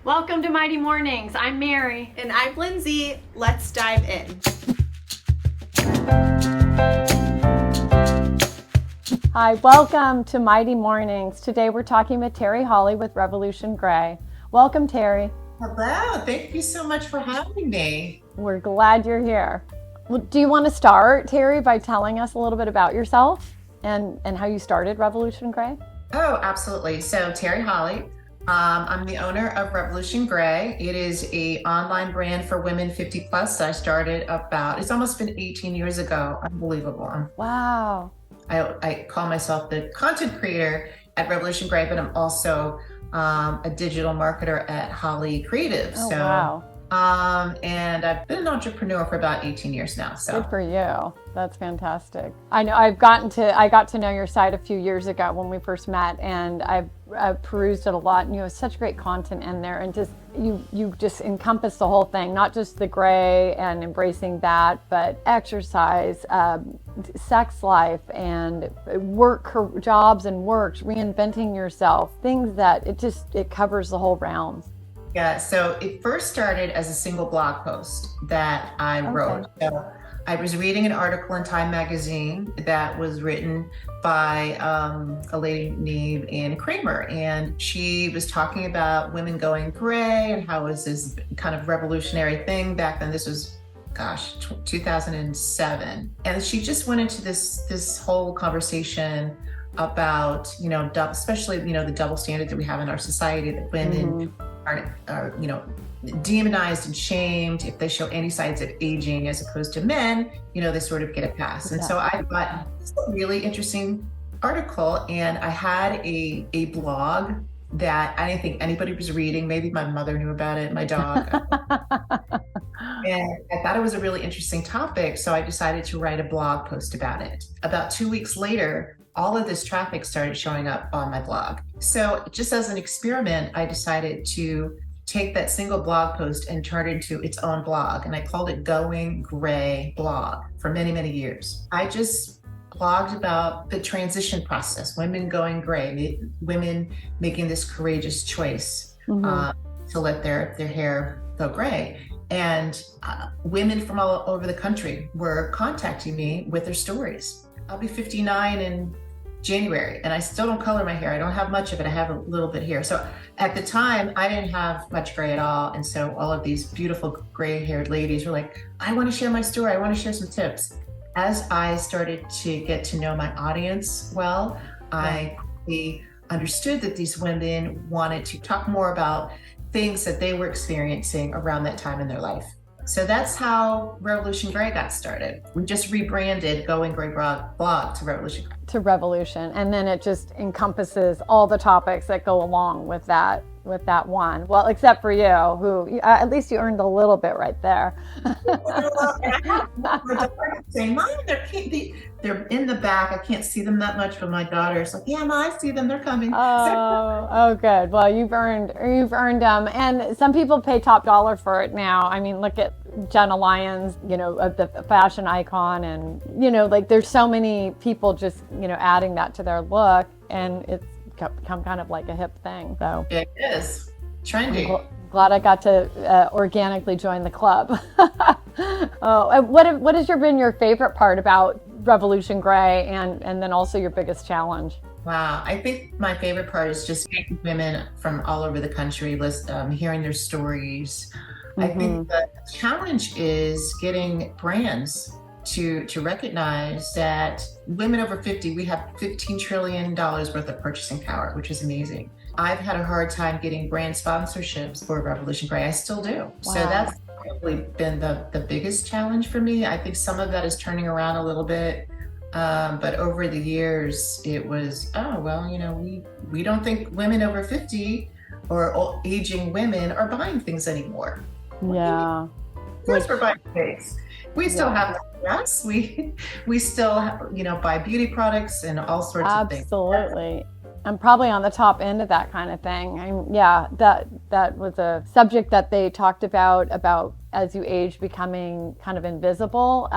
Welcome to Mighty Mornings. I'm Mary. And I'm Lindsay. Let's dive in. Hi, welcome to Mighty Mornings. Today we're talking with Terri Holley with Revolution Gray. Welcome, Terri. Hello, thank you so much for having me. We're glad you're here. Well, do you want to start, Terri, by telling us a little bit about yourself and how you started Revolution Gray? Oh, absolutely. So Terri Holley, I'm the owner of Revolution Gray. It is an online brand for women 50 plus. I started it's almost been 18 years ago. Unbelievable. Wow. I call myself the content creator at Revolution Gray, but I'm also a digital marketer at Holley Creative. Oh, wow. And I've been an entrepreneur for about 18 years now. So good for you. That's fantastic. I know I got to know your site a few years ago when we first met, and I've perused it a lot, and you have such great content in there, and just you just encompass the whole thing, not just the gray and embracing that, but exercise, sex life, and work, jobs and works, reinventing yourself, things that it covers the whole realm. Yeah, so it first started as a single blog post that I wrote. So I was reading an article in Time magazine that was written by a lady named Anne Kramer, and she was talking about women going gray and how it was this kind of revolutionary thing back then. This was, 2007, and she just went into this whole conversation about, especially, the double standard that we have in our society, that women are demonized and shamed if they show any signs of aging, as opposed to men, they sort of get a pass. And so I thought it's a really interesting article, and I had a blog that I didn't think anybody was reading. Maybe my mother knew about it, my dog. And I thought it was a really interesting topic, so I decided to write a blog post about it. About 2 weeks later, all of this traffic started showing up on my blog. So just as an experiment, I decided to take that single blog post and turn it into its own blog. And I called it Going Gray Blog for many, many years. I just blogged about the transition process, women going gray, women making this courageous choice to let their hair go gray. And women from all over the country were contacting me with their stories. I'll be 59 in January, and I still don't color my hair. I don't have much of it. I have a little bit here. So at the time, I didn't have much gray at all. And so all of these beautiful gray-haired ladies were like, I want to share my story. I want to share some tips. As I started to get to know my audience well, I quickly understood that these women wanted to talk more about things that they were experiencing around that time in their life. So that's how Revolution Gray got started. We just rebranded Going Gray blog to Revolution Gray. To Revolution, and then it just encompasses all the topics that go along with that one. Well, except for you, who at least you earned a little bit right there. Saying, Mom, they're in the back. I can't see them that much, but my daughter's like, yeah, Mom, I see them. They're coming. Oh, good. Well, you've earned them, and some people pay top dollar for it now. I mean, look at Jenna Lyons, the fashion icon, and there's so many people just adding that to their look, and it's become kind of like a hip thing. So it is trendy. I'm glad I got to organically join the club. What has been your favorite part about Revolution Gray, and then also your biggest challenge? Wow, I think my favorite part is just meeting women from all over the country, hearing their stories. I think the challenge is getting brands to recognize that women over 50, we have $15 trillion worth of purchasing power, which is amazing. I've had a hard time getting brand sponsorships for Revolution Gray. I still do. Wow. So that's probably been the biggest challenge for me. I think some of that is turning around a little bit. But over the years, it was, we don't think women over 50 or aging women are buying things anymore. Yeah. Of course we're buying things. We still have dress. We still buy beauty products and all sorts of things. Absolutely. I'm probably on the top end of that kind of thing. That was a subject that they talked about as you age becoming kind of invisible.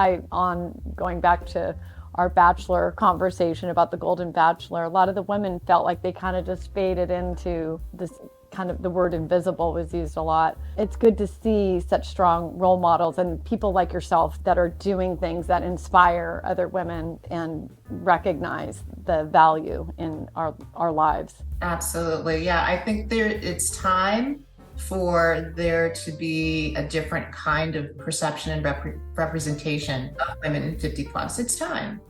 Going back to our Bachelor conversation about the Golden Bachelor, a lot of the women felt like they kind of just faded into this kind of the word invisible was used a lot. It's good to see such strong role models and people like yourself that are doing things that inspire other women and recognize the value in our lives. Absolutely. Yeah, I think it's time for there to be a different kind of perception and representation of women 50 plus. It's time.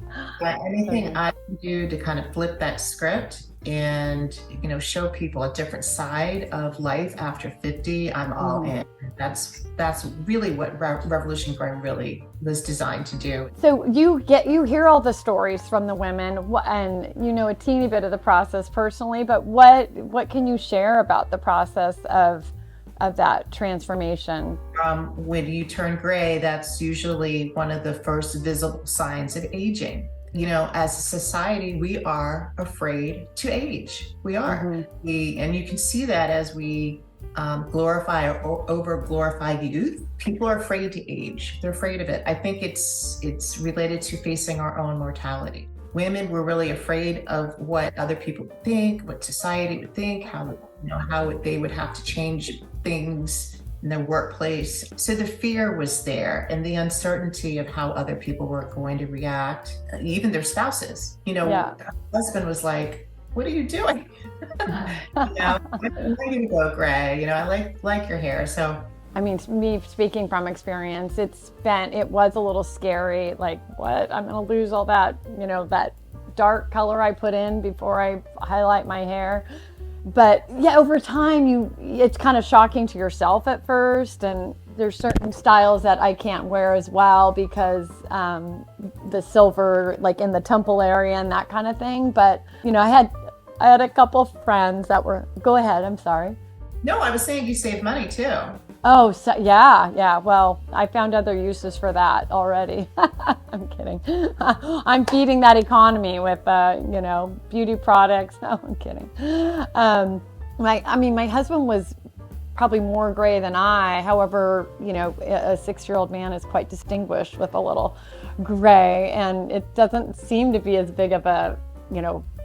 Anything I can do to kind of flip that script and, show people a different side of life after 50, I'm all in. That's really what Revolution Gray really was designed to do. So you hear all the stories from the women, and you know a teeny bit of the process personally, but what can you share about the process of that transformation? When you turn gray, that's usually one of the first visible signs of aging. As a society, we are afraid to age. We are. And you can see that as we glorify or over glorify youth. People are afraid to age. They're afraid of it. I think it's related to facing our own mortality. Women were really afraid of what other people would think, what society would think, how they would have to change things in their workplace. So the fear was there, and the uncertainty of how other people were going to react, even their spouses. Her husband was like, "What are you doing?" I'm ready to go gray. I like your hair. So I mean, me speaking from experience, it was a little scary. Like, what? I'm going to lose all that, that dark color I put in before I highlight my hair. But yeah, over time, it's kind of shocking to yourself at first. And there's certain styles that I can't wear as well because the silver, like in the temple area and that kind of thing. But, I had a couple friends that were, go ahead, I'm sorry. No, I was saying you save money too. Oh, so, yeah. Well, I found other uses for that already. I'm kidding. I'm feeding that economy with, beauty products. No, I'm kidding. My husband was probably more gray than I. However, a 6-year-old man is quite distinguished with a little gray, and it doesn't seem to be as big of a,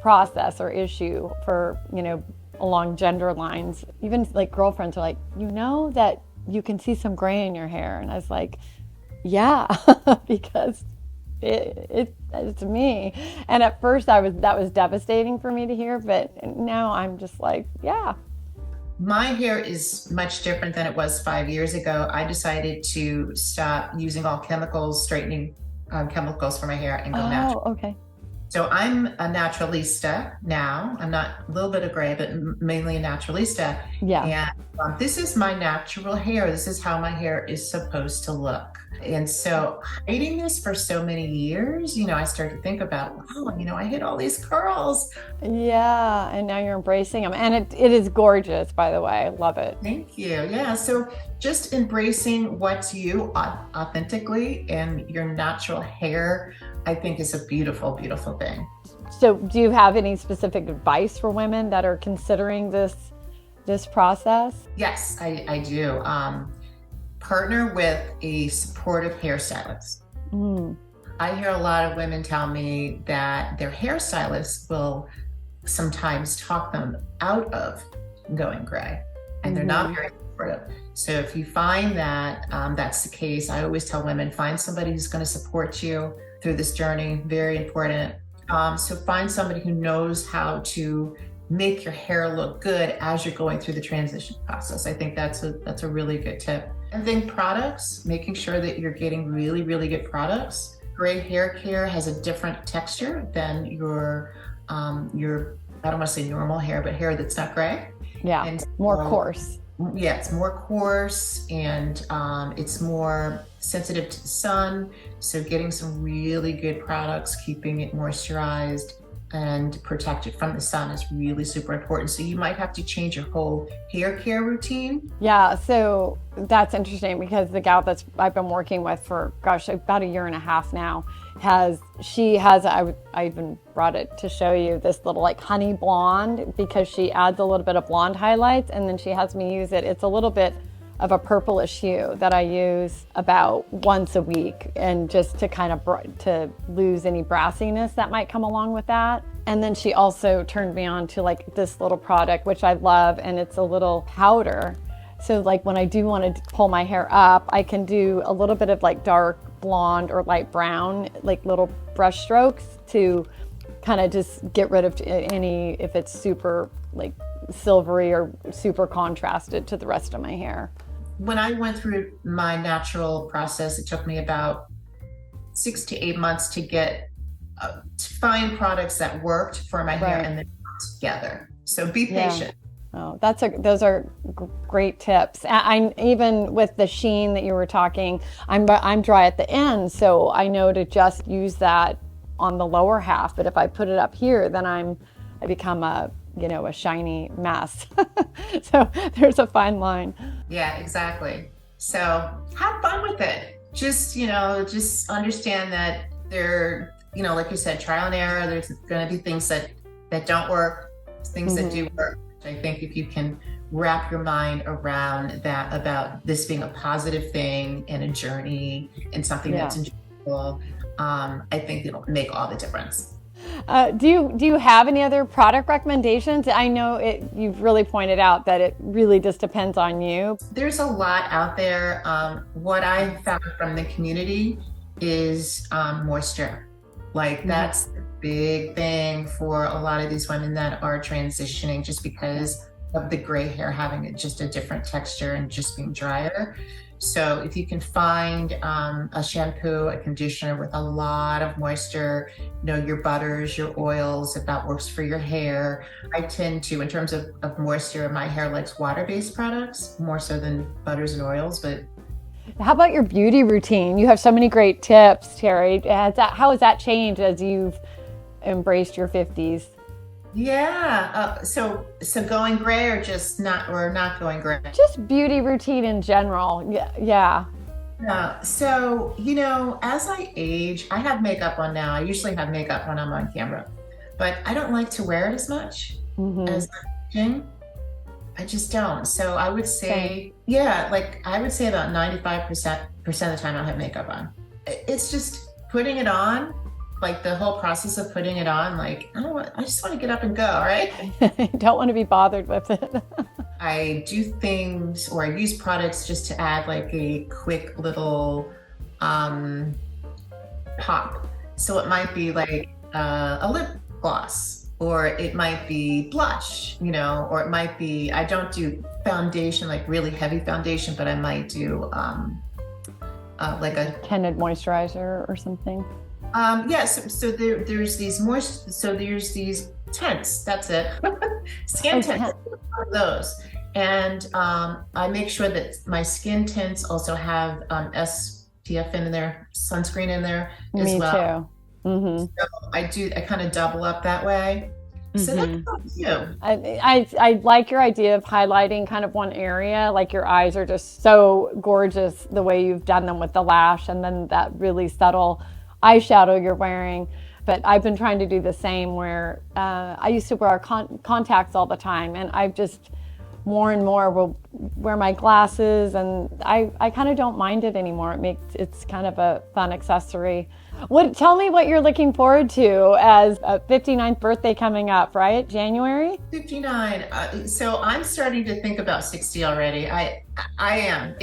process or issue for, along gender lines. Even like girlfriends are like, that you can see some gray in your hair. And I was like, yeah, because it's me. And at first that was devastating for me to hear, but now I'm just like, yeah. My hair is much different than it was 5 years ago. I decided to stop using all straightening chemicals for my hair and go natural. Oh, okay. So I'm a naturalista now. I'm not a little bit of gray, but mainly a naturalista. Yeah. And this is my natural hair. This is how my hair is supposed to look. And so hiding this for so many years, I started to think about, wow, I hit all these curls. Yeah. And now you're embracing them. And it is gorgeous, by the way. I love it. Thank you. Yeah. So just embracing what's you authentically and your natural hair, I think is a beautiful, beautiful thing. So do you have any specific advice for women that are considering this process? Yes, I do. Partner with a supportive hairstylist. I hear a lot of women tell me that their hairstylist will sometimes talk them out of going gray, and they're not very supportive. So if you find that that's the case, I always tell women, find somebody who's going to support you through this journey. Very important. So find somebody who knows how to make your hair look good as you're going through the transition process. I think that's a really good tip. And then products, making sure that you're getting really, really good products. Gray hair care has a different texture than your I don't want to say normal hair, but hair that's not gray. Yeah, and more coarse. Yeah, it's more coarse, and it's more sensitive to the sun. So getting some really good products, keeping it moisturized and protected from the sun is really super important. So you might have to change your whole hair care routine. Yeah, so that's interesting because the gal I've been working with for, about 1.5 years now, I even brought it to show you, this little like honey blonde, because she adds a little bit of blonde highlights, and then she has me use it. It's a little bit of a purplish hue that I use about once a week, and just to kind of to lose any brassiness that might come along with that. And then she also turned me on to like this little product, which I love, and it's a little powder. So like when I do want to pull my hair up, I can do a little bit of like dark blonde or light brown, like little brush strokes to kind of just get rid of any, if it's super like silvery or super contrasted to the rest of my hair. When I went through my natural process, it took me about 6 to 8 months to get to find products that worked for my hair and then together. So be patient. Oh, those are great tips. I even with the sheen that you were talking, I'm dry at the end, so I know to just use that on the lower half. But if I put it up here, then I become a shiny mess. So there's a fine line. Yeah, exactly. So have fun with it. Just understand that like you said, trial and error. There's going to be things that don't work, things that do work. I think if you can wrap your mind around that, about this being a positive thing and a journey and something that's enjoyable, I think it'll make all the difference. Do you have any other product recommendations? I know you've really pointed out that it really just depends on you. There's a lot out there. What I've found from the community is moisture. Like that's the big thing for a lot of these women that are transitioning, just because of the gray hair having just a different texture and just being drier. So if you can find a shampoo, a conditioner with a lot of moisture, your butters, your oils, if that works for your hair. I tend to, in terms of moisture, my hair likes water-based products more so than butters and oils. But how about your beauty routine? You have so many great tips, Terri. How has that changed as you've embraced your 50s? Yeah. So going gray or not going gray? Just beauty routine in general. Yeah. So, as I age, I have makeup on now. I usually have makeup when I'm on camera, but I don't like to wear it as much as I'm aging. I just don't. So I would say, I would say about 95% of the time I'll have makeup on. It's just putting it on, like the whole process of putting it on, like, I just want to get up and go, right? Don't want to be bothered with it. I do things, or I use products just to add like a quick little pop. So it might be like a lip gloss, or it might be blush, or it might be, I don't do foundation, like really heavy foundation, but I might do like a tinted moisturizer or something. So there's these tints, that's it. Skin tints, those. And I make sure that my skin tints also have SPF in there, sunscreen in there as well. Me too. So I kind of double up that way. So that's you. I like your idea of highlighting kind of one area, like your eyes are just so gorgeous the way you've done them with the lash, and then that really subtle eyeshadow you're wearing. But I've been trying to do the same, where I used to wear contacts all the time, and I've just more and more will wear my glasses, and I kind of don't mind it anymore. It's kind of a fun accessory. Tell me what you're looking forward to as a 59th birthday coming up, right? January? 59. So I'm starting to think about 60 already. I am.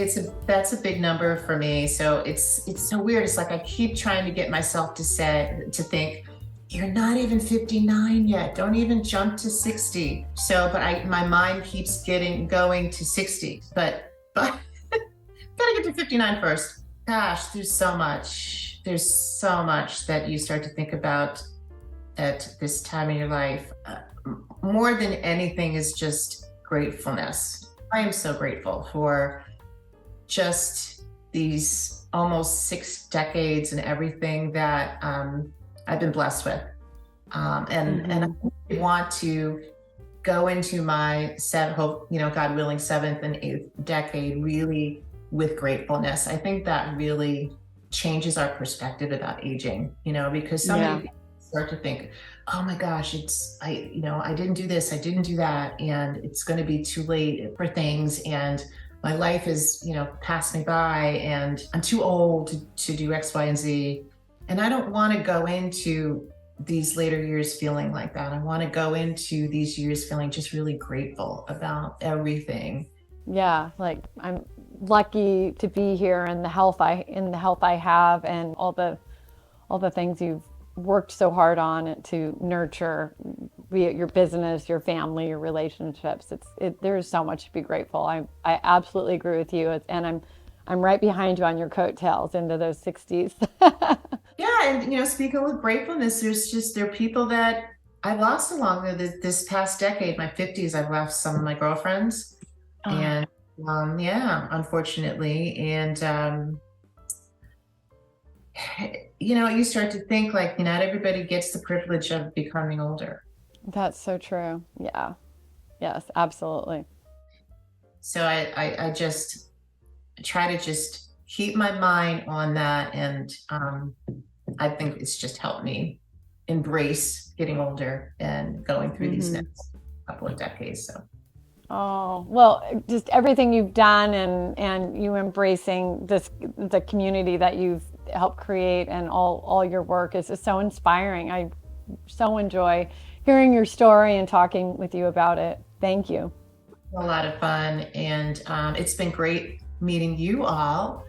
That's a big number for me. So it's so weird. It's like I keep trying to get myself to think, you're not even 59 yet. Don't even jump to 60. So, but my mind keeps going to 60. But gotta get to 59 first. Gosh, there's so much. There's so much that you start to think about at this time in your life. More than anything is just gratefulness. I am so grateful for just these almost 6 decades and everything that I've been blessed with. And I want to go into my God willing, 7th and 8th decade really with gratefulness. I think that really changes our perspective about aging, because so many people start to think, oh my gosh, I didn't do this, I didn't do that, and it's going to be too late for things, and my life is, passed me by, and I'm too old to do X, Y, and Z. And I don't want to go into these later years feeling like that. I want to go into these years feeling just really grateful about everything. Yeah, like I'm lucky to be here and the health I have and all the things you've worked so hard on to nurture, be it your business, your family, your relationships. There is so much to be grateful. I absolutely agree with you. And I'm right behind you on your coattails into those 60s. Yeah, and speaking with gratefulness, there are people that I lost along this past decade. My 50s, I've lost some of my girlfriends, and yeah, unfortunately, and you start to think like not everybody gets the privilege of becoming older. That's so true. Yeah. Yes, absolutely. So I just try to just keep my mind on that, and I think it's just helped me embrace getting older and going through these next couple of decades. So. Oh, well, just everything you've done and you embracing the community that you've helped create and all your work is so inspiring. I so enjoy hearing your story and talking with you about it. Thank you. A lot of fun, and it's been great meeting you all.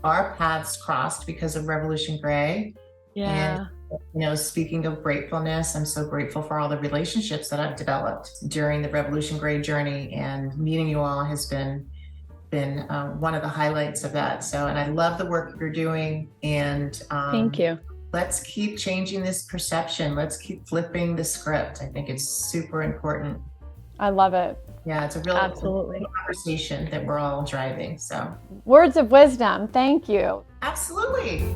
Our paths crossed because of Revolution Gray. Yeah. And speaking of gratefulness, I'm so grateful for all the relationships that I've developed during the Revolution Gray journey, and meeting you all has been one of the highlights of that. So, and I love the work you're doing, and Thank you. Let's keep changing this perception. Let's keep flipping the script. I think it's super important. I love it. Yeah, it's a real Absolutely. conversation that we're all driving. So, Words of wisdom. Thank you. absolutely.